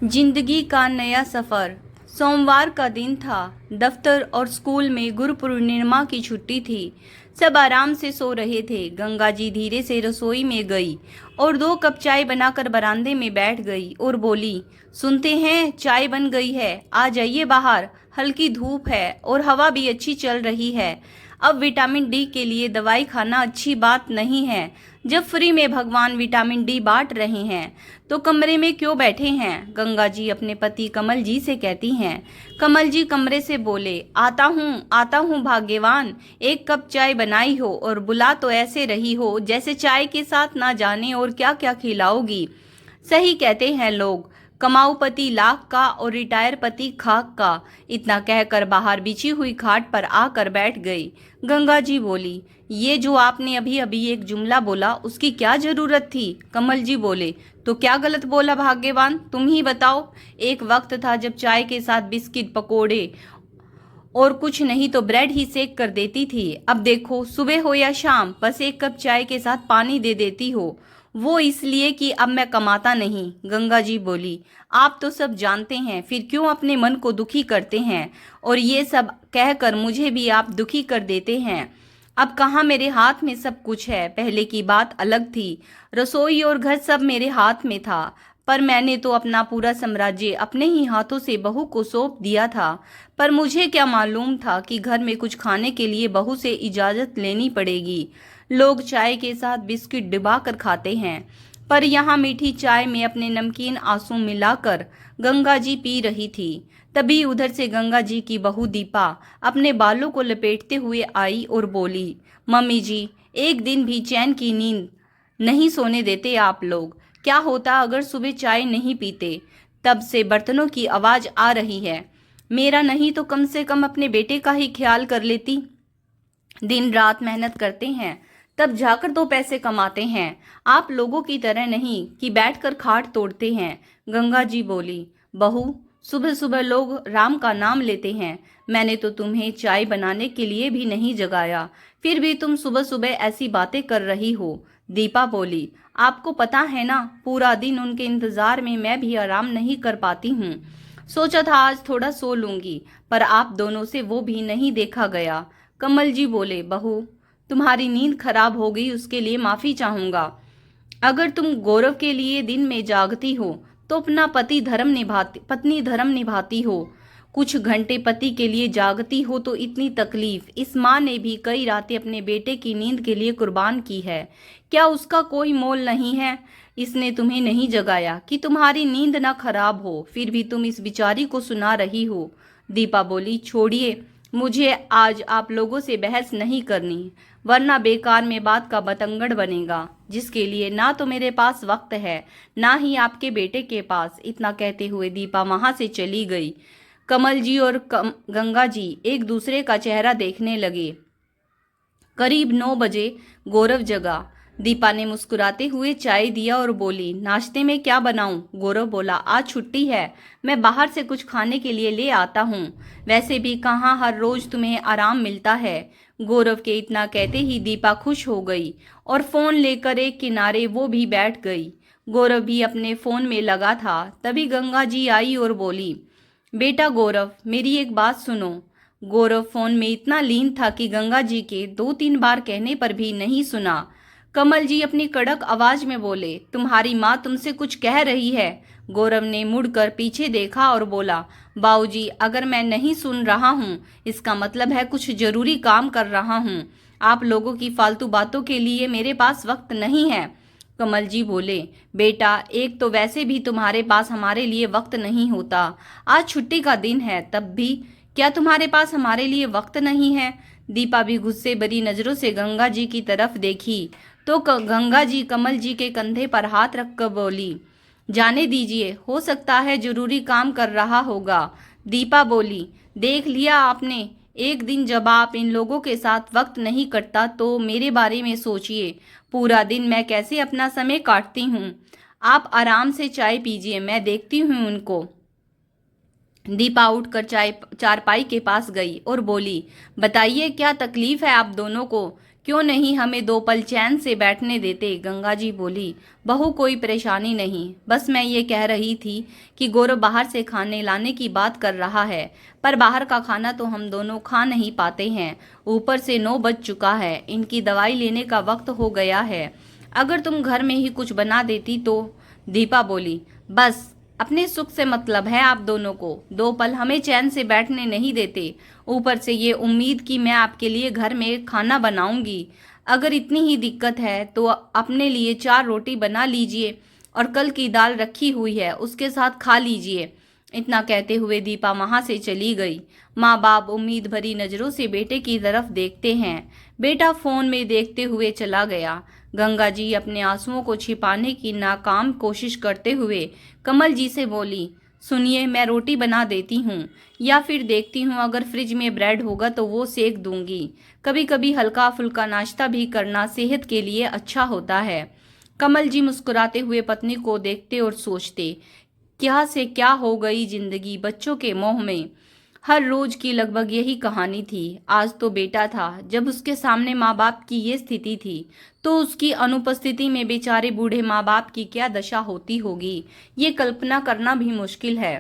जिंदगी का नया सफ़र। सोमवार का दिन था। दफ्तर और स्कूल में गुरु पूर्णिमा की छुट्टी थी। सब आराम से सो रहे थे। गंगा जी धीरे से रसोई में गई और 2 कप चाय बनाकर बरामदे में बैठ गई और बोली, सुनते हैं चाय बन गई है, आ जाइए बाहर। हल्की धूप है और हवा भी अच्छी चल रही है। अब विटामिन डी के लिए दवाई खाना अच्छी बात नहीं है। जब फ्री में भगवान विटामिन डी बांट रहे हैं तो कमरे में क्यों बैठे हैं? गंगा जी अपने पति कमल जी से कहती हैं। कमल जी कमरे से बोले, आता हूँ भाग्यवान। 1 कप चाय बनाई हो और बुला तो ऐसे रही हो जैसे चाय के साथ ना जाने और क्या क्या खिलाओगी। सही कहते हैं लोग, कमाऊ पति लाख का और रिटायर पति खाक का। इतना कहकर बाहर बिछी हुई खाट पर आकर बैठ गई। गंगा जी बोली, ये जो आपने अभी अभी एक जुमला बोला उसकी क्या जरूरत थी? कमल जी बोले, तो क्या गलत बोला भाग्यवान, तुम ही बताओ। एक वक्त था जब चाय के साथ बिस्किट पकोड़े और कुछ नहीं तो ब्रेड ही सेक कर देती थी। अब देखो, सुबह हो या शाम बस 1 कप चाय के साथ पानी दे देती हो। वो इसलिए कि अब मैं कमाता नहीं। गंगा जी बोली, आप तो सब जानते हैं, फिर क्यों अपने मन को दुखी करते हैं और ये सब कहकर मुझे भी आप दुखी कर देते हैं। अब कहाँ मेरे हाथ में सब कुछ है। पहले की बात अलग थी, रसोई और घर सब मेरे हाथ में था, पर मैंने तो अपना पूरा साम्राज्य अपने ही हाथों से बहू को सौंप दिया था। पर मुझे क्या मालूम था कि घर में कुछ खाने के लिए बहू से इजाज़त लेनी पड़ेगी। लोग चाय के साथ बिस्किट डिबा कर खाते हैं, पर यहाँ मीठी चाय में अपने नमकीन आंसू मिलाकर गंगा जी पी रही थी। तभी उधर से गंगा जी की बहू दीपा अपने बालों को लपेटते हुए आई और बोली, मम्मी जी, एक दिन भी चैन की नींद नहीं सोने देते आप लोग। क्या होता अगर सुबह चाय नहीं पीते? तब से बर्तनों की आवाज़ आ रही है। मेरा नहीं तो कम से कम अपने बेटे का ही ख्याल कर लेती। दिन रात मेहनत करते हैं, तब जाकर 2 पैसे कमाते हैं। आप लोगों की तरह नहीं कि बैठकर खाट तोड़ते हैं। गंगा जी बोली, बहू, सुबह सुबह लोग राम का नाम लेते हैं। मैंने तो तुम्हें चाय बनाने के लिए भी नहीं जगाया, फिर भी तुम सुबह सुबह ऐसी बातें कर रही हो। दीपा बोली, आपको पता है ना, पूरा दिन उनके इंतजार में मैं भी आराम नहीं कर पाती हूँ। सोचा था आज थोड़ा सो लूंगी, पर आप दोनों से वो भी नहीं देखा गया। कमल जी बोले, बहू, तुम्हारी नींद खराब हो गई उसके लिए माफी चाहूंगा। अगर तुम गौरव के लिए दिन में जागती हो तो अपना पत्नी धर्म निभाती हो। कुछ घंटे पति के लिए जागती हो तो इतनी तकलीफ। इस माँ ने भी कई रातें अपने बेटे की नींद के लिए कुर्बान की है। क्या उसका कोई मोल नहीं है? इसने तुम्हें नहीं जगाया कि तुम्हारी नींद ना खराब हो, फिर भी तुम इस बिचारी को सुना रही हो। दीपा बोली, छोड़िए, मुझे आज आप लोगों से बहस नहीं करनी, वरना बेकार में बात का बतंगड़ बनेगा, जिसके लिए ना तो मेरे पास वक्त है ना ही आपके बेटे के पास। इतना कहते हुए दीपा वहां से चली गई। कमल जी और गंगा जी एक दूसरे का चेहरा देखने लगे। करीब 9 बजे गौरव जगा। दीपा ने मुस्कुराते हुए चाय दिया और बोली, नाश्ते में क्या बनाऊं? गौरव बोला, आज छुट्टी है, मैं बाहर से कुछ खाने के लिए ले आता हूँ। वैसे भी कहाँ हर रोज तुम्हें आराम मिलता है। गौरव के इतना कहते ही दीपा खुश हो गई और फोन लेकर एक किनारे वो भी बैठ गई। गौरव भी अपने फोन में लगा था। तभी गंगा जी आई और बोली, बेटा गौरव, मेरी एक बात सुनो। गौरव फोन में इतना लीन था कि गंगा जी के 2-3 बार कहने पर भी नहीं सुना। कमल जी अपनी कड़क आवाज में बोले, तुम्हारी माँ तुमसे कुछ कह रही है। गौरव ने मुड़कर पीछे देखा और बोला, बाऊजी, अगर मैं नहीं सुन रहा हूँ इसका मतलब है कुछ जरूरी काम कर रहा हूँ। आप लोगों की फालतू बातों के लिए मेरे पास वक्त नहीं है। कमल जी बोले, बेटा, एक तो वैसे भी तुम्हारे पास हमारे लिए वक्त नहीं होता। आज छुट्टी का दिन है, तब भी क्या तुम्हारे पास हमारे लिए वक्त नहीं है? दीपा भी गुस्से भरी नजरों से गंगा जी की तरफ देखी तो गंगा जी कमल जी के कंधे पर हाथ रखकर बोली, जाने दीजिए, हो सकता है जरूरी काम कर रहा होगा। दीपा बोली, देख लिया आपने, एक दिन जब आप इन लोगों के साथ वक्त नहीं कटता तो मेरे बारे में सोचिए। पूरा दिन मैं कैसे अपना समय काटती हूँ। आप आराम से चाय पीजिए, मैं देखती हूँ उनको। दीपा उठकर चारपाई के पास गई और बोली, बताइए क्या तकलीफ है आप दोनों को? क्यों नहीं हमें 2 पल चैन से बैठने देते। गंगा जी बोली, बहू कोई परेशानी नहीं, बस मैं ये कह रही थी कि गौरव बाहर से खाने लाने की बात कर रहा है, पर बाहर का खाना तो हम दोनों खा नहीं पाते हैं। ऊपर से 9 बज चुका है, इनकी दवाई लेने का वक्त हो गया है। अगर तुम घर में ही कुछ बना देती तो। दीपा बोली, बस अपने सुख से मतलब है आप दोनों को, 2 पल हमें चैन से बैठने नहीं देते। ऊपर से ये उम्मीद कि मैं आपके लिए घर में खाना बनाऊंगी। अगर इतनी ही दिक्कत है तो अपने लिए 4 रोटी बना लीजिए और कल की दाल रखी हुई है उसके साथ खा लीजिए। इतना कहते हुए दीपा वहां से चली गई। माँ बाप उम्मीद भरी नजरों से बेटे की तरफ देखते हैं। बेटा फोन में देखते हुए चला गया। गंगा जी अपने आंसुओं को छिपाने की नाकाम कोशिश करते हुए कमल जी से बोली, सुनिए मैं रोटी बना देती हूँ, या फिर देखती हूँ अगर फ्रिज में ब्रेड होगा तो वो सेक दूंगी। कभी कभी हल्का फुल्का नाश्ता भी करना सेहत के लिए अच्छा होता है। कमल जी मुस्कुराते हुए पत्नी को देखते और सोचते, क्या से क्या हो गई जिंदगी बच्चों के मोह में। हर रोज की लगभग यही कहानी थी। आज तो बेटा था। जब उसके सामने माँ बाप की ये स्थिति थी तो उसकी अनुपस्थिति में बेचारे बूढ़े माँ बाप की क्या दशा होती होगी, ये कल्पना करना भी मुश्किल है।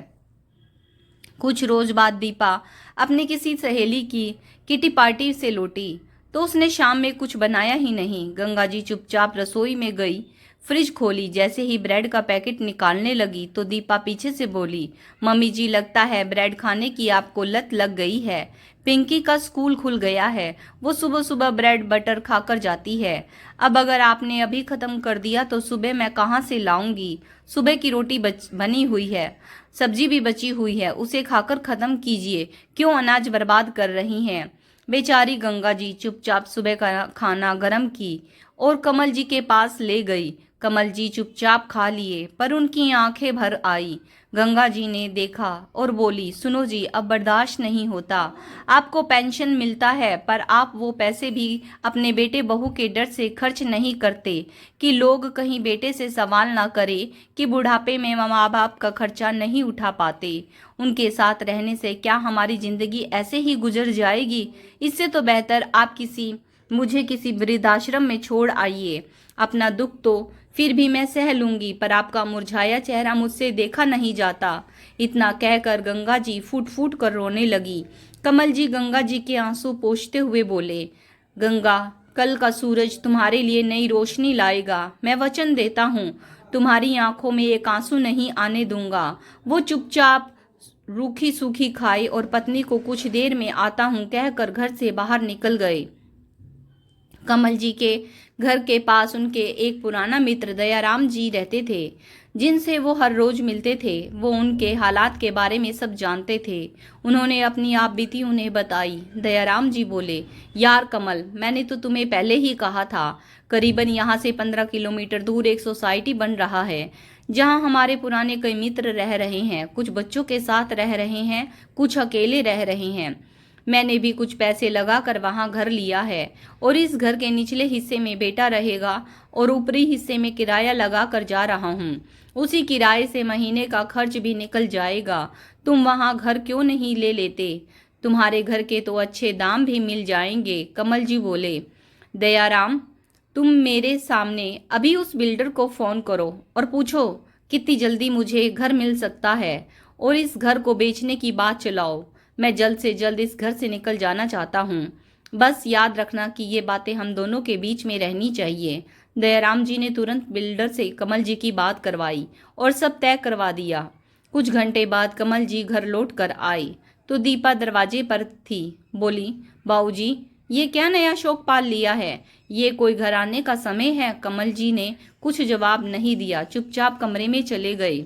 कुछ रोज बाद दीपा अपने किसी सहेली की किटी पार्टी से लौटी तो उसने शाम में कुछ बनाया ही नहीं। गंगा जी चुपचाप रसोई में गई, फ्रिज खोली। जैसे ही ब्रेड का पैकेट निकालने लगी तो दीपा पीछे से बोली, मम्मी जी लगता है ब्रेड खाने की आपको लत लग गई है। पिंकी का स्कूल खुल गया है, वो सुबह सुबह ब्रेड बटर खाकर जाती है। अब अगर आपने अभी खत्म कर दिया तो सुबह मैं कहाँ से लाऊंगी। सुबह की रोटी बनी हुई है, सब्जी भी बची हुई है, उसे खाकर खत्म कीजिए, क्यों अनाज बर्बाद कर रही हैं। बेचारी गंगा जी चुपचाप सुबह का खाना गरम की और कमल जी के पास ले गई। कमल जी चुपचाप खा लिए पर उनकी आंखें भर आई। गंगा जी ने देखा और बोली, सुनो जी अब बर्दाश्त नहीं होता। आपको पेंशन मिलता है पर आप वो पैसे भी अपने बेटे बहू के डर से खर्च नहीं करते कि लोग कहीं बेटे से सवाल ना करे कि बुढ़ापे में माँ बाप का खर्चा नहीं उठा पाते। उनके साथ रहने से क्या हमारी जिंदगी ऐसे ही गुजर जाएगी। इससे तो बेहतर आप मुझे किसी वृद्धाश्रम में छोड़ आइए। अपना दुख तो फिर भी मैं सह लूंगी पर आपका मुरझाया चेहरा मुझसे देखा नहीं जाता। इतना कहकर गंगा जी फूट फूट कर रोने लगी। कमल जी गंगा जी के आंसू पोंछते हुए बोले, गंगा कल का सूरज तुम्हारे लिए नई रोशनी लाएगा, मैं वचन देता हूँ। तुम्हारी आंखों में एक आंसू नहीं आने दूंगा। वो चुपचाप रूखी सूखी खाई और पत्नी को कुछ देर में आता हूँ कहकर घर से बाहर निकल गए। कमल जी के घर के पास उनके एक पुराना मित्र दयाराम जी रहते थे, जिनसे वो हर रोज मिलते थे। वो उनके हालात के बारे में सब जानते थे। उन्होंने अपनी आप बीती उन्हें बताई। दयाराम जी बोले, यार कमल, मैंने तो तुम्हें पहले ही कहा था। करीबन यहाँ से 15 किलोमीटर दूर एक सोसाइटी बन रहा है जहाँ हमारे पुराने कई मित्र रह रहे हैं। कुछ बच्चों के साथ रह रहे हैं, कुछ अकेले रह रहे हैं। मैंने भी कुछ पैसे लगाकर वहां घर लिया है और इस घर के निचले हिस्से में बेटा रहेगा और ऊपरी हिस्से में किराया लगा कर जा रहा हूँ। उसी किराए से महीने का खर्च भी निकल जाएगा। तुम वहां घर क्यों नहीं ले लेते? तुम्हारे घर के तो अच्छे दाम भी मिल जाएंगे। कमल जी बोले, दयाराम तुम मेरे सामने अभी उस बिल्डर को फोन करो और पूछो कितनी जल्दी मुझे घर मिल सकता है और इस घर को बेचने की बात चलाओ। मैं जल्द से जल्द इस घर से निकल जाना चाहता हूँ। बस याद रखना कि ये बातें हम दोनों के बीच में रहनी चाहिए। दयाराम जी ने तुरंत बिल्डर से कमल जी की बात करवाई और सब तय करवा दिया। कुछ घंटे बाद कमल जी घर लौट कर आई तो दीपा दरवाजे पर थी। बोली, बाबूजी ये क्या नया शौक पाल लिया है? ये कोई घर आने का समय है? कमल जी ने कुछ जवाब नहीं दिया, चुपचाप कमरे में चले गए।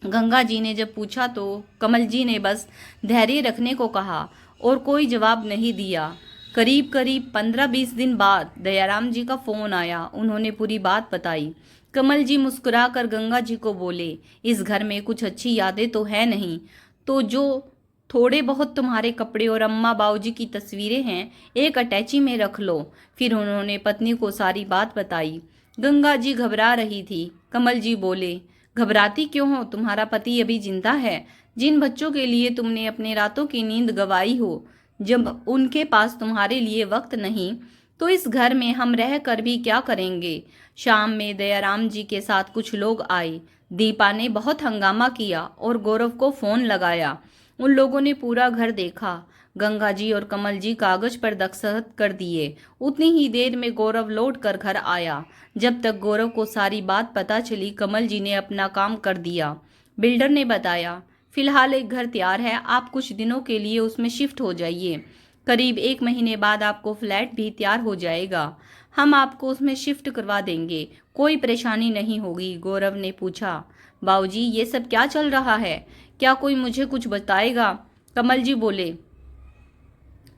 गंगा जी ने जब पूछा तो कमल जी ने बस धैर्य रखने को कहा और कोई जवाब नहीं दिया। करीब करीब 15-20 दिन बाद दयाराम जी का फोन आया। उन्होंने पूरी बात बताई। कमल जी मुस्कुराकर गंगा जी को बोले, इस घर में कुछ अच्छी यादें तो है नहीं, तो जो थोड़े बहुत तुम्हारे कपड़े और अम्मा बाबूजी की तस्वीरें हैं एक अटैची में रख लो। फिर उन्होंने पत्नी को सारी बात बताई। गंगा जी घबरा रही थी। कमल जी बोले, घबराती क्यों हो? तुम्हारा पति अभी जिंदा है। जिन बच्चों के लिए तुमने अपने रातों की नींद गंवाई हो, जब उनके पास तुम्हारे लिए वक्त नहीं तो इस घर में हम रह कर भी क्या करेंगे। शाम में दयाराम जी के साथ कुछ लोग आए। दीपा ने बहुत हंगामा किया और गौरव को फोन लगाया। उन लोगों ने पूरा घर देखा। गंगा जी और कमल जी कागज पर दस्तखत कर दिए। उतनी ही देर में गौरव लौट कर घर आया। जब तक गौरव को सारी बात पता चली, कमल जी ने अपना काम कर दिया। बिल्डर ने बताया, फिलहाल एक घर तैयार है, आप कुछ दिनों के लिए उसमें शिफ्ट हो जाइए। करीब 1 महीने बाद आपको फ्लैट भी तैयार हो जाएगा। हम आपको उसमें शिफ्ट करवा देंगे, कोई परेशानी नहीं होगी। गौरव ने पूछा, बाबूजी ये सब क्या चल रहा है, क्या कोई मुझे कुछ बताएगा। कमल जी बोले,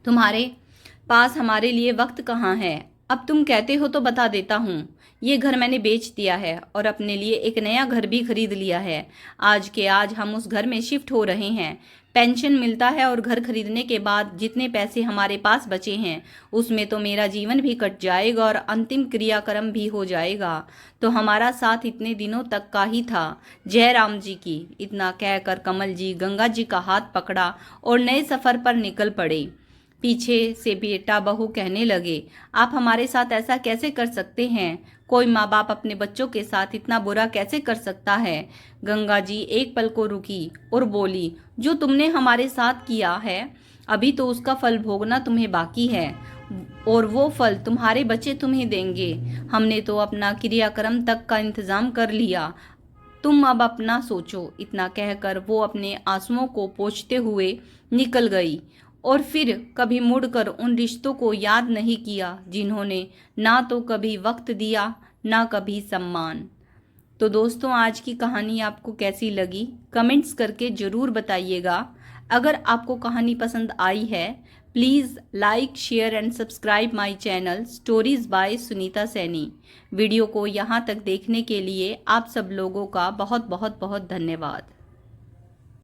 तुम्हारे पास हमारे लिए वक्त कहाँ है, अब तुम कहते हो तो बता देता हूँ। ये घर मैंने बेच दिया है और अपने लिए एक नया घर भी खरीद लिया है। आज के आज हम उस घर में शिफ्ट हो रहे हैं। पेंशन मिलता है और घर खरीदने के बाद जितने पैसे हमारे पास बचे हैं उसमें तो मेरा जीवन भी कट जाएगा और अंतिम क्रियाक्रम भी हो जाएगा। तो हमारा साथ इतने दिनों तक का ही था, जय राम जी की। इतना कहकर कमल जी गंगा जी का हाथ पकड़ा और नए सफ़र पर निकल पड़े। पीछे से बेटा बहू कहने लगे, आप हमारे साथ ऐसा कैसे कर सकते हैं, कोई माँ बाप अपने बच्चों के साथ इतना बुरा कैसे कर सकता है। गंगा जी एक पल को रुकी और बोली, जो तुमने हमारे साथ किया है अभी तो उसका फल भोगना तुम्हें बाकी है और वो फल तुम्हारे बच्चे तुम्हें देंगे। हमने तो अपना क्रियाक्रम तक का इंतजाम कर लिया, तुम अब अपना सोचो। इतना कहकर वो अपने आंसुओं को पोंछते हुए निकल गई और फिर कभी मुड़कर उन रिश्तों को याद नहीं किया जिन्होंने ना तो कभी वक्त दिया ना कभी सम्मान। तो दोस्तों, आज की कहानी आपको कैसी लगी कमेंट्स करके ज़रूर बताइएगा। अगर आपको कहानी पसंद आई है please like share and subscribe my channel stories by Sunita Saini. Video को यहाँ तक देखने के लिए आप सब लोगों का बहुत बहुत बहुत धन्यवाद।